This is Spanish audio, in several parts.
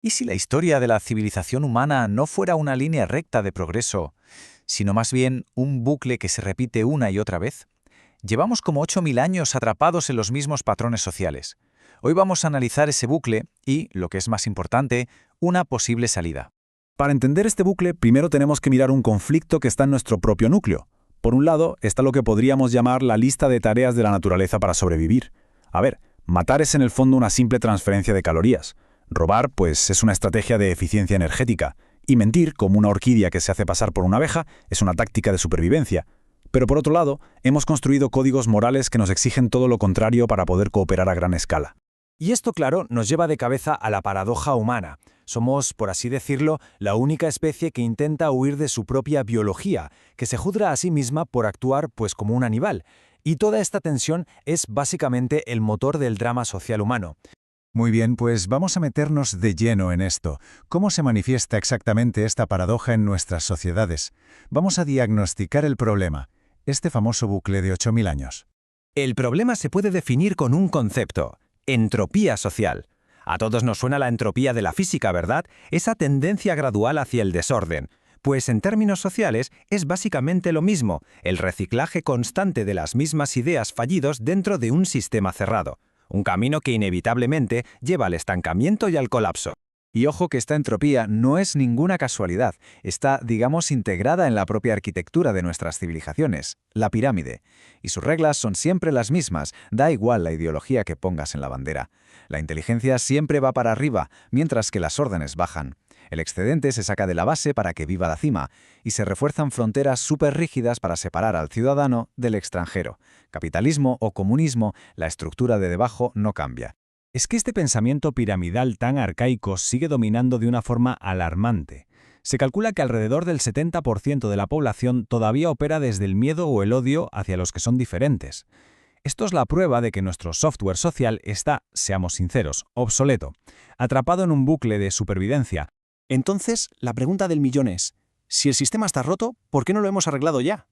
¿Y si la historia de la civilización humana no fuera una línea recta de progreso, sino más bien un bucle que se repite una y otra vez? Llevamos como 8.000 años atrapados en los mismos patrones sociales. Hoy vamos a analizar ese bucle y, lo que es más importante, una posible salida. Para entender este bucle, primero tenemos que mirar un conflicto que está en nuestro propio núcleo. Por un lado, está lo que podríamos llamar la lista de tareas de la naturaleza para sobrevivir. A ver, matar es en el fondo una simple transferencia de calorías. Robar, pues, es una estrategia de eficiencia energética. Y mentir, como una orquídea que se hace pasar por una abeja, es una táctica de supervivencia. Pero por otro lado, hemos construido códigos morales que nos exigen todo lo contrario para poder cooperar a gran escala. Y esto, claro, nos lleva de cabeza a la paradoja humana. Somos, por así decirlo, la única especie que intenta huir de su propia biología, que se juzga a sí misma por actuar pues como un animal. Y toda esta tensión es básicamente el motor del drama social humano. Muy bien, pues vamos a meternos de lleno en esto. ¿Cómo se manifiesta exactamente esta paradoja en nuestras sociedades? Vamos a diagnosticar el problema, este famoso bucle de 8.000 años. El problema se puede definir con un concepto: entropía social. A todos nos suena la entropía de la física, ¿verdad? Esa tendencia gradual hacia el desorden. Pues en términos sociales es básicamente lo mismo, el reciclaje constante de las mismas ideas fallidos dentro de un sistema cerrado. Un camino que inevitablemente lleva al estancamiento y al colapso. Y ojo que esta entropía no es ninguna casualidad, está, digamos, integrada en la propia arquitectura de nuestras civilizaciones, la pirámide. Y sus reglas son siempre las mismas, da igual la ideología que pongas en la bandera. La inteligencia siempre va para arriba, mientras que las órdenes bajan. El excedente se saca de la base para que viva la cima, y se refuerzan fronteras súper rígidas para separar al ciudadano del extranjero. Capitalismo o comunismo, la estructura de debajo no cambia. Es que este pensamiento piramidal tan arcaico sigue dominando de una forma alarmante. Se calcula que alrededor del 70% de la población todavía opera desde el miedo o el odio hacia los que son diferentes. Esto es la prueba de que nuestro software social está, seamos sinceros, obsoleto, atrapado en un bucle de supervivencia. Entonces, la pregunta del millón es, si el sistema está roto, ¿por qué no lo hemos arreglado ya?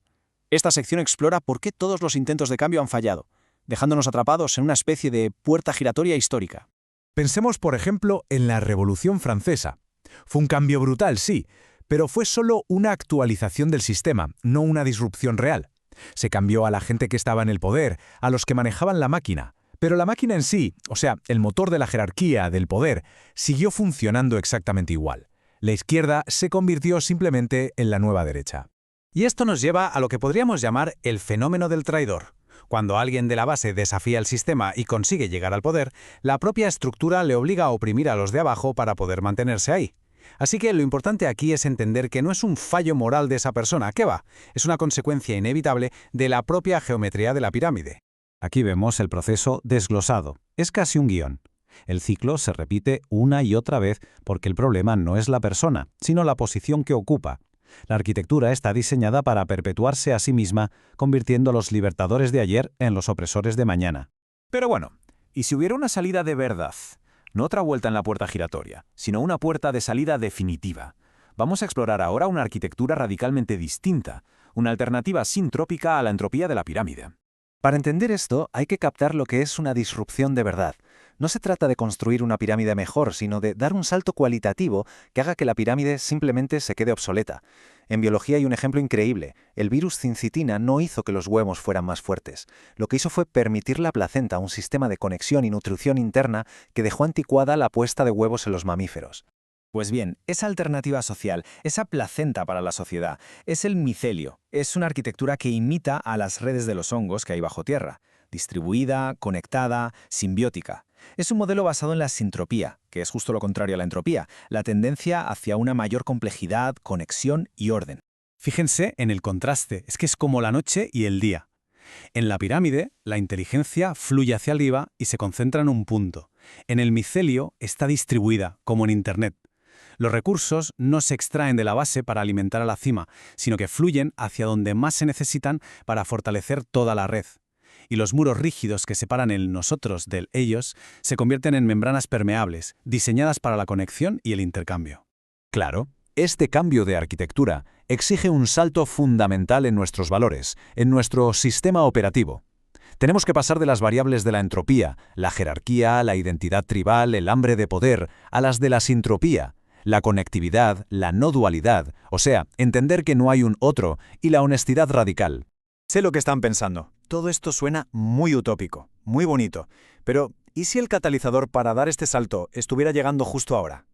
Esta sección explora por qué todos los intentos de cambio han fallado, dejándonos atrapados en una especie de puerta giratoria histórica. Pensemos, por ejemplo, en la Revolución Francesa. Fue un cambio brutal, sí, pero fue solo una actualización del sistema, no una disrupción real. Se cambió a la gente que estaba en el poder, a los que manejaban la máquina. Pero la máquina en sí, o sea, el motor de la jerarquía, del poder, siguió funcionando exactamente igual. La izquierda se convirtió simplemente en la nueva derecha. Y esto nos lleva a lo que podríamos llamar el fenómeno del traidor. Cuando alguien de la base desafía el sistema y consigue llegar al poder, la propia estructura le obliga a oprimir a los de abajo para poder mantenerse ahí. Así que lo importante aquí es entender que no es un fallo moral de esa persona, ¿qué va? Es una consecuencia inevitable de la propia geometría de la pirámide. Aquí vemos el proceso desglosado. Es casi un guión. El ciclo se repite una y otra vez porque el problema no es la persona, sino la posición que ocupa. La arquitectura está diseñada para perpetuarse a sí misma, convirtiendo a los libertadores de ayer en los opresores de mañana. Pero bueno, ¿y si hubiera una salida de verdad? No otra vuelta en la puerta giratoria, sino una puerta de salida definitiva. Vamos a explorar ahora una arquitectura radicalmente distinta, una alternativa sintrópica a la entropía de la pirámide. Para entender esto, hay que captar lo que es una disrupción de verdad. No se trata de construir una pirámide mejor, sino de dar un salto cualitativo que haga que la pirámide simplemente se quede obsoleta. En biología hay un ejemplo increíble. El virus cincitina no hizo que los huevos fueran más fuertes. Lo que hizo fue permitir la placenta, un sistema de conexión y nutrición interna que dejó anticuada la puesta de huevos en los mamíferos. Pues bien, esa alternativa social, esa placenta para la sociedad, es el micelio. Es una arquitectura que imita a las redes de los hongos que hay bajo tierra, distribuida, conectada, simbiótica. Es un modelo basado en la sintropía, que es justo lo contrario a la entropía, la tendencia hacia una mayor complejidad, conexión y orden. Fíjense en el contraste, es que es como la noche y el día. En la pirámide, la inteligencia fluye hacia arriba y se concentra en un punto. En el micelio está distribuida, como en Internet. Los recursos no se extraen de la base para alimentar a la cima, sino que fluyen hacia donde más se necesitan para fortalecer toda la red. Y los muros rígidos que separan el nosotros del ellos se convierten en membranas permeables, diseñadas para la conexión y el intercambio. Claro, este cambio de arquitectura exige un salto fundamental en nuestros valores, en nuestro sistema operativo. Tenemos que pasar de las variables de la entropía, la jerarquía, la identidad tribal, el hambre de poder, a las de la sintropía, la conectividad, la no dualidad, o sea, entender que no hay un otro, y la honestidad radical. Sé lo que están pensando. Todo esto suena muy utópico, muy bonito. Pero, ¿y si el catalizador para dar este salto estuviera llegando justo ahora?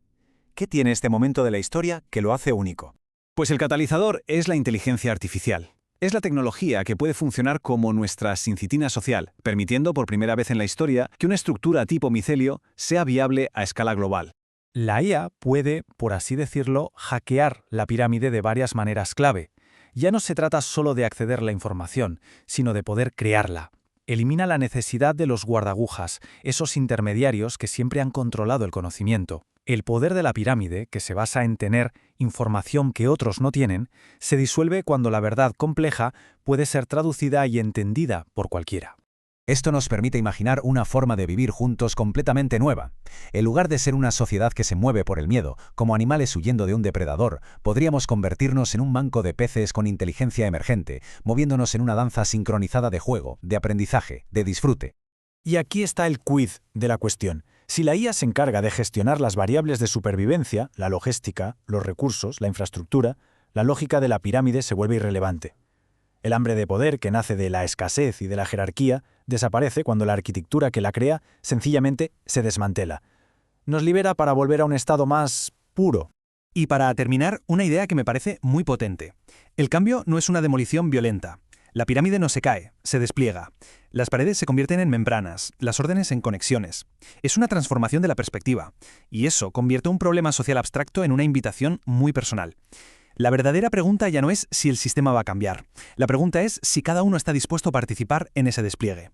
¿Qué tiene este momento de la historia que lo hace único? Pues el catalizador es la inteligencia artificial. Es la tecnología que puede funcionar como nuestra sincitina social, permitiendo por primera vez en la historia que una estructura tipo micelio sea viable a escala global. La IA puede, por así decirlo, hackear la pirámide de varias maneras clave. Ya no se trata solo de acceder a la información, sino de poder crearla. Elimina la necesidad de los guardagujas, esos intermediarios que siempre han controlado el conocimiento. El poder de la pirámide, que se basa en tener información que otros no tienen, se disuelve cuando la verdad compleja puede ser traducida y entendida por cualquiera. Esto nos permite imaginar una forma de vivir juntos completamente nueva. En lugar de ser una sociedad que se mueve por el miedo, como animales huyendo de un depredador, podríamos convertirnos en un banco de peces con inteligencia emergente, moviéndonos en una danza sincronizada de juego, de aprendizaje, de disfrute. Y aquí está el quid de la cuestión. Si la IA se encarga de gestionar las variables de supervivencia, la logística, los recursos, la infraestructura, la lógica de la pirámide se vuelve irrelevante. El hambre de poder, que nace de la escasez y de la jerarquía, desaparece cuando la arquitectura que la crea sencillamente se desmantela. Nos libera para volver a un estado más puro. Y para terminar, una idea que me parece muy potente. El cambio no es una demolición violenta. La pirámide no se cae, se despliega. Las paredes se convierten en membranas, las órdenes en conexiones. Es una transformación de la perspectiva. Y eso convierte un problema social abstracto en una invitación muy personal. La verdadera pregunta ya no es si el sistema va a cambiar. La pregunta es si cada uno está dispuesto a participar en ese despliegue.